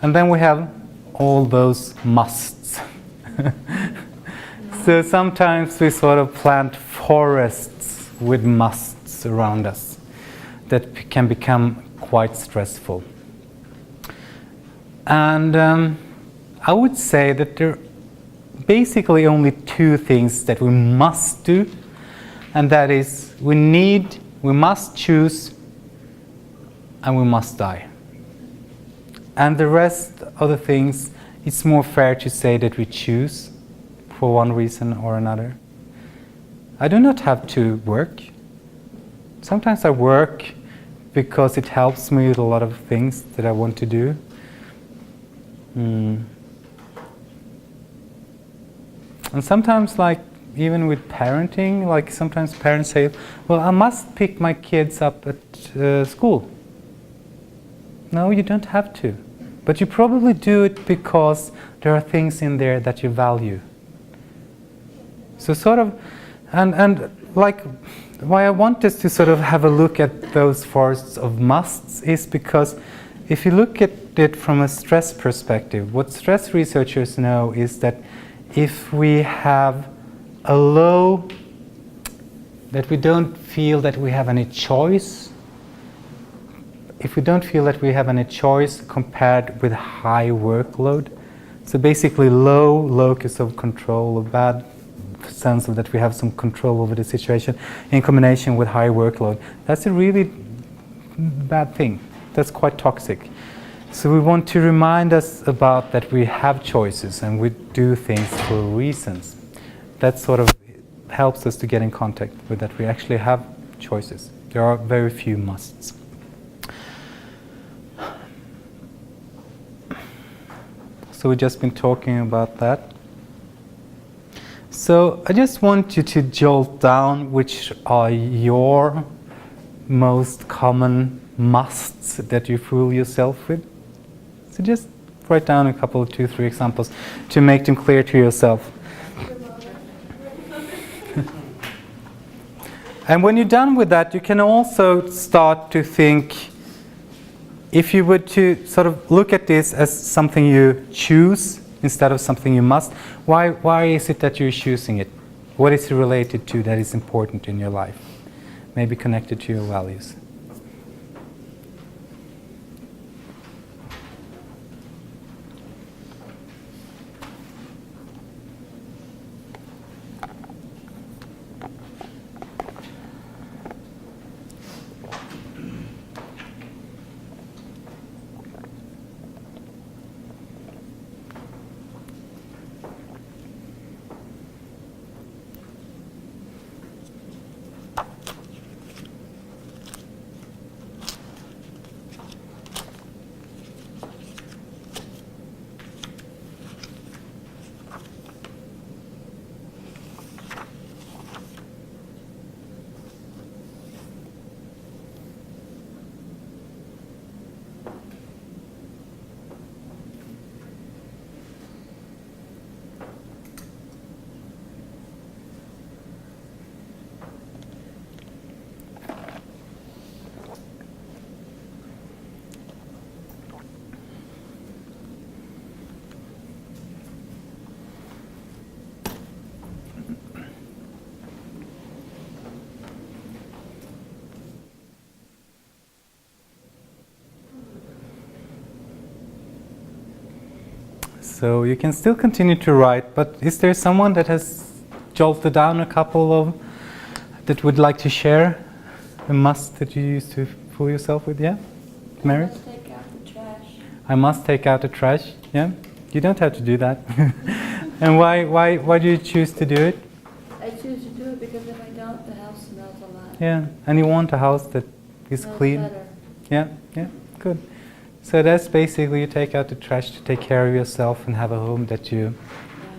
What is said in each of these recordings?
And then we have all those musts. So sometimes we sort of plant forests with musts around us that can become quite stressful. And I would say that there are basically only two things that we must do, and that is we must choose, and we must die. And the rest of the things, it's more fair to say that we choose for one reason or another. I do not have to work. Sometimes I work because it helps me with a lot of things that I want to do. And sometimes, like, even with parenting, like sometimes parents say, well, I must pick my kids up at school. No, you don't have to. But you probably do it because there are things in there that you value. So sort of, and like, why I want us to sort of have a look at those forests of musts is because if you look at it from a stress perspective, what stress researchers know is that if we have a low, that we don't feel that we have any choice, if we don't feel that we have any choice compared with high workload, so basically low locus of control, a bad sense of that we have some control over the situation in combination with high workload, that's a really bad thing. That's quite toxic. So we want to remind us about that we have choices and we do things for reasons. That sort of helps us to get in contact with that we actually have choices. There are very few musts. So we've just been talking about that. So I just want you to jolt down which are your most common musts that you fool yourself with. So just write down a couple, 2, 3 examples to make them clear to yourself. And when you're done with that, you can also start to think, if you were to sort of look at this as something you choose instead of something you must, why is it that you're choosing it? What is it related to that is important in your life? Maybe connected to your values. So you can still continue to write, but is there someone that has jolted down a couple of that would like to share a must that you used to fool yourself with? Yeah, Mary? I must take out the trash. I must take out the trash. Yeah, you don't have to do that. And why do you choose to do it? I choose to do it because if I don't, the house smells a lot. Yeah, and you want a house that is Smells clean. better. Yeah, good. So that's basically you take out the trash to take care of yourself and have a home that you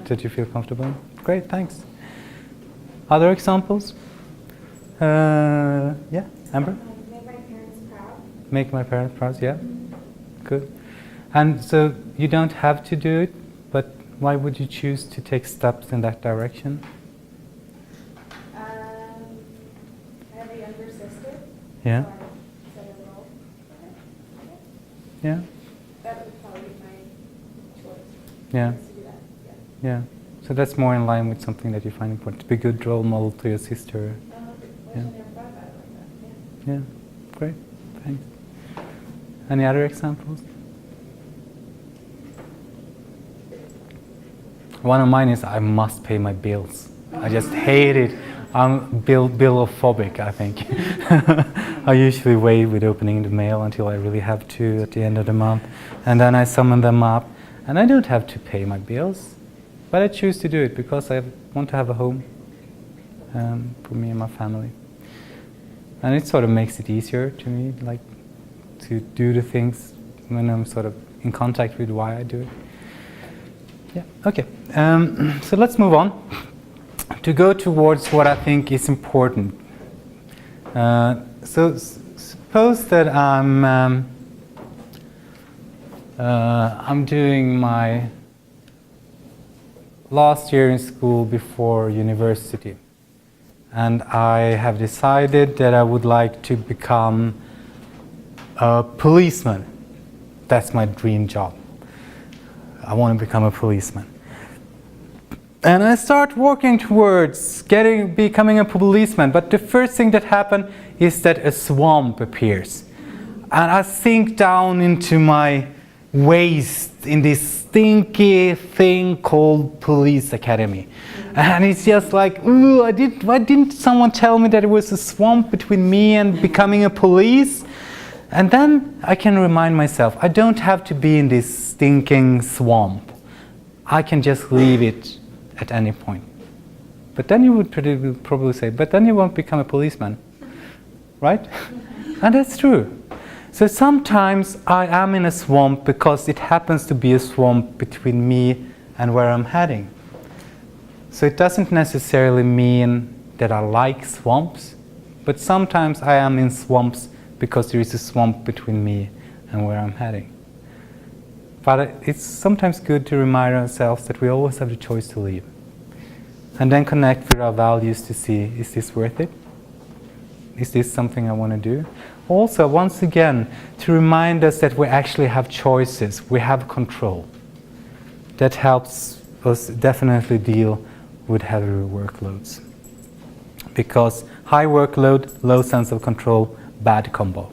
feel comfortable in. Great, thanks. Other examples? Yeah, Amber? Make my parents proud. Make my parents proud, yeah. Good. And so you don't have to do it, but why would you choose to take steps in that direction? I have a younger sister. Yeah. So I set a goal. Yeah. that would probably be my choice. Yeah. is to do that. Yeah. So that's more in line with something that you find important. To be a good role model to your sister. Good question. Yeah. I never thought about it like that. Yeah. Yeah. Great. Thanks. Any other examples? One of mine is I must pay my bills. I just hate it. I'm billophobic, I think. I usually wait with opening the mail until I really have to at the end of the month. And then I summon them up. And I don't have to pay my bills. But I choose to do it because I want to have a home for me and my family. And it sort of makes it easier to me, like to do the things when I'm sort of in contact with why I do it. Yeah, okay. So let's move on to go towards what I think is important. So suppose that I'm doing my last year in school before university, and I have decided that I would like to become a policeman. That's my dream job. I want to become a policeman. And I start working towards becoming a policeman, but the first thing that happens is that a swamp appears. And I sink down into my waist in this stinky thing called police academy. And it's just like, ooh, why didn't someone tell me that it was a swamp between me and becoming a police? And then I can remind myself, I don't have to be in this stinking swamp. I can just leave it at any point. But then you would probably say, but then you won't become a policeman, right? And that's true. So sometimes I am in a swamp because it happens to be a swamp between me and where I'm heading. So it doesn't necessarily mean that I like swamps, but sometimes I am in swamps because there is a swamp between me and where I'm heading. But it's sometimes good to remind ourselves that we always have the choice to leave. And then connect with our values to see, is this worth it? Is this something I want to do? Also, once again, to remind us that we actually have choices, we have control. That helps us definitely deal with heavier workloads. Because high workload, low sense of control, bad combo.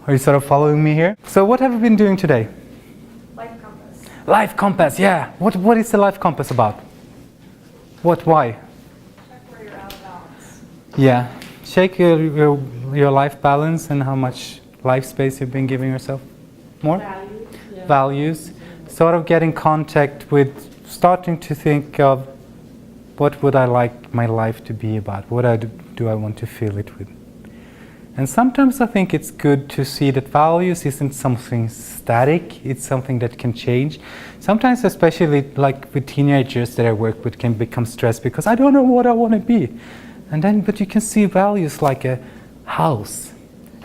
Are you sort of following me here? So what have you been doing today? Life compass. Life compass, yeah. What is the life compass about? Why? Check where you're out of balance. Yeah. Check your life balance and how much life space you've been giving yourself. More? Values. Yeah. Values. Sort of get in contact with, starting to think of what would I like my life to be about? What do I want to fill it with? And sometimes I think it's good to see that values isn't something static, it's something that can change. Sometimes, especially like with teenagers that I work with, can become stressed because I don't know what I want to be. But you can see values like a house.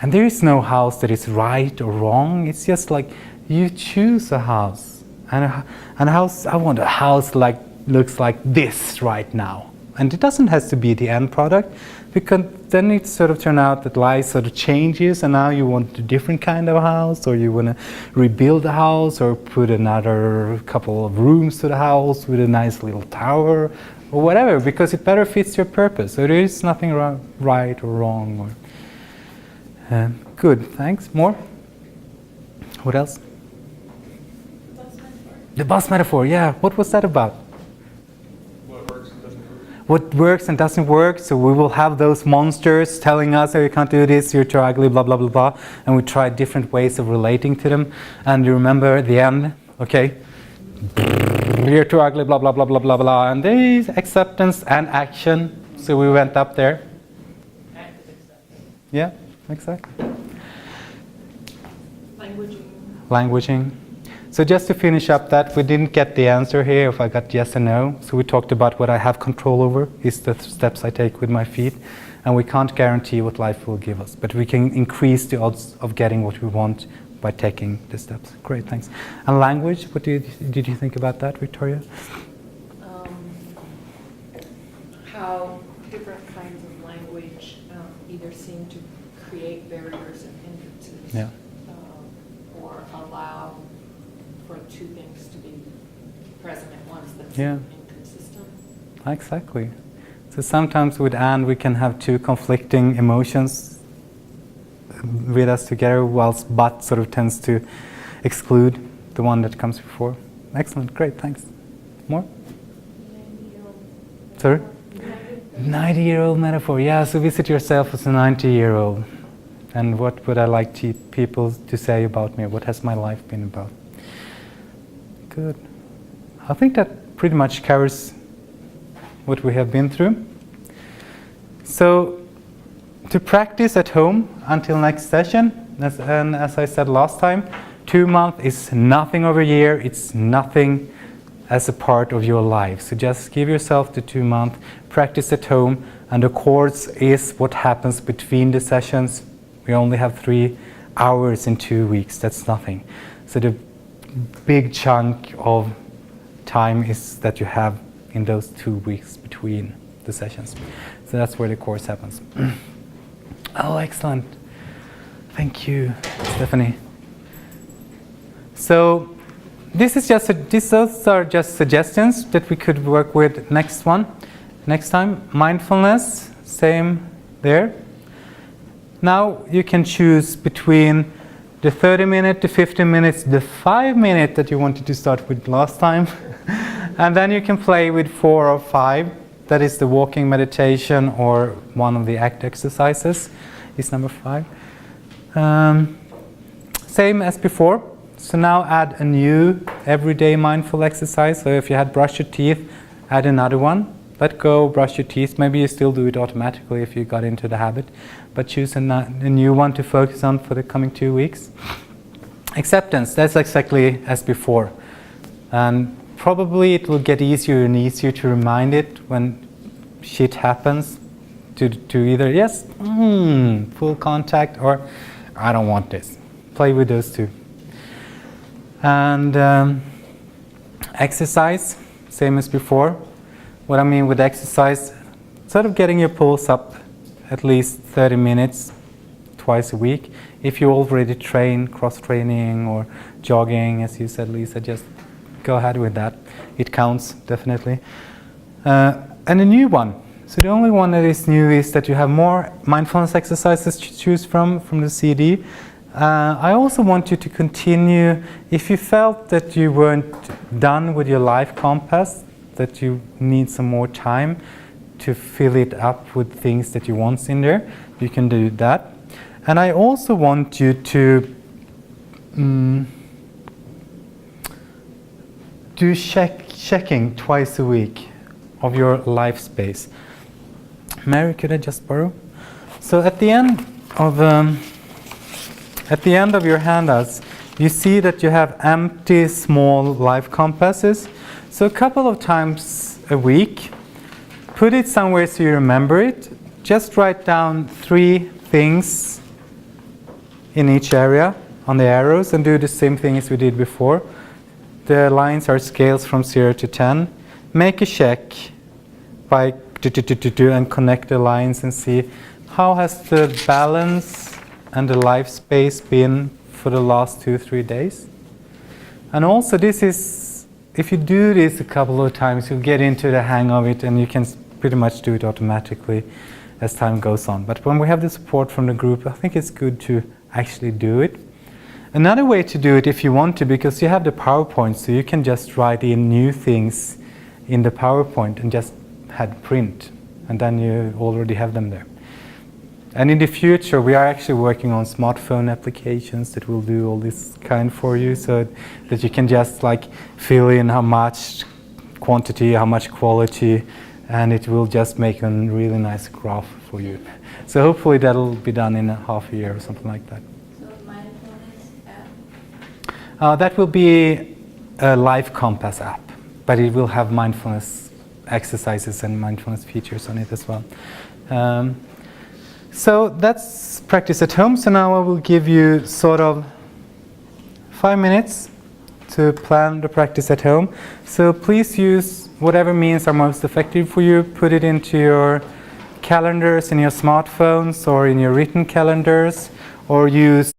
And there is no house that is right or wrong, it's just like you choose a house. And a house, I want a house like looks like this right now. And it doesn't have to be the end product, because then it sort of turns out that life sort of changes and now you want a different kind of house, or you want to rebuild the house or put another couple of rooms to the house with a nice little tower or whatever, because it better fits your purpose. So there is nothing right or wrong. Good, thanks. More? What else? Bus metaphor. The bus metaphor, yeah. What was that about? What works and doesn't work. So we will have those monsters telling us, oh, you can't do this, you're too ugly, blah, blah, blah, blah. And we try different ways of relating to them. And you remember at the end, okay, you're too ugly, blah, blah, blah, blah, blah, blah. And there is acceptance and action. So we went up there. Active acceptance. Yeah, exactly. Languaging. So just to finish up that, we didn't get the answer here if I got yes and no. So we talked about what I have control over, is the steps I take with my feet. And we can't guarantee what life will give us, but we can increase the odds of getting what we want by taking the steps. Great, thanks. And language, what did you think about that, Victoria? How different kinds of language either seem to create barriers and hindrances. Yeah. two things to be present at once that's Yeah. inconsistent. Exactly. So sometimes with Anne we can have two conflicting emotions with us together, whilst but sort of tends to exclude the one that comes before. Excellent, great, thanks. More? Sorry? 90-year-old metaphor, yeah, so visit yourself as a 90-year-old. And what would I like people to say about me? What has my life been about? Good. I think that pretty much covers what we have been through. So, to practice at home until next session, and as I said last time, 2 months is nothing over a year, it's nothing as a part of your life. So just give yourself the 2 months, practice at home, and the course is what happens between the sessions. We only have 3 hours in 2 weeks, that's nothing. So the big chunk of time is that you have in those 2 weeks between the sessions. So that's where the course happens. Oh, excellent. Thank you, Stephanie. So those are just suggestions that we could work with next time. Mindfulness, same there. Now you can choose between the 30-minute, the 15 minutes, the 5-minute that you wanted to start with last time. And then you can play with 4 or 5. That is the walking meditation or one of the ACT exercises is number 5. Same as before. So now add a new everyday mindful exercise. So if you had brush your teeth, add another one. Let go, brush your teeth. Maybe you still do it automatically if you got into the habit. But choose a new one to focus on for the coming 2 weeks. Acceptance, that's exactly as before. And probably it will get easier and easier to remind it when shit happens to either, yes, full contact, or I don't want this. Play with those two. And exercise, same as before. What I mean with exercise, sort of getting your pulse up at least 30 minutes twice a week. If you already train, cross-training or jogging, as you said, Lisa, just go ahead with that. It counts, definitely. And a new one. So the only one that is new is that you have more mindfulness exercises to choose from the CD. I also want you to continue, if you felt that you weren't done with your life compass, that you need some more time to fill it up with things that you want in there, you can do that. And I also want you to do checking twice a week of your life space. Mary, could I just borrow? So at the end of your handouts, you see that you have empty, small life compasses. So a couple of times a week, put it somewhere so you remember it. Just write down 3 things in each area on the arrows and do the same thing as we did before. The lines are scales from 0 to 10. Make a check by and connect the lines and see how has the balance and the life space been for the last 2-3 days. And also this is, if you do this a couple of times, you'll get into the hang of it and you can pretty much do it automatically as time goes on. But when we have the support from the group, I think it's good to actually do it. Another way to do it if you want to, because you have the PowerPoint, so you can just write in new things in the PowerPoint and just hit print, and then you already have them there. And in the future, we are actually working on smartphone applications that will do all this kind for you, so that you can just like fill in how much quantity, how much quality, and it will just make a really nice graph for you. So hopefully that'll be done in a half a year or something like that. So mindfulness app? That will be a Life Compass app, but it will have mindfulness exercises and mindfulness features on it as well. So that's practice at home. So now I will give you sort of 5 minutes to plan the practice at home. So please use whatever means are most effective for you. Put it into your calendars, in your smartphones, or in your written calendars, or use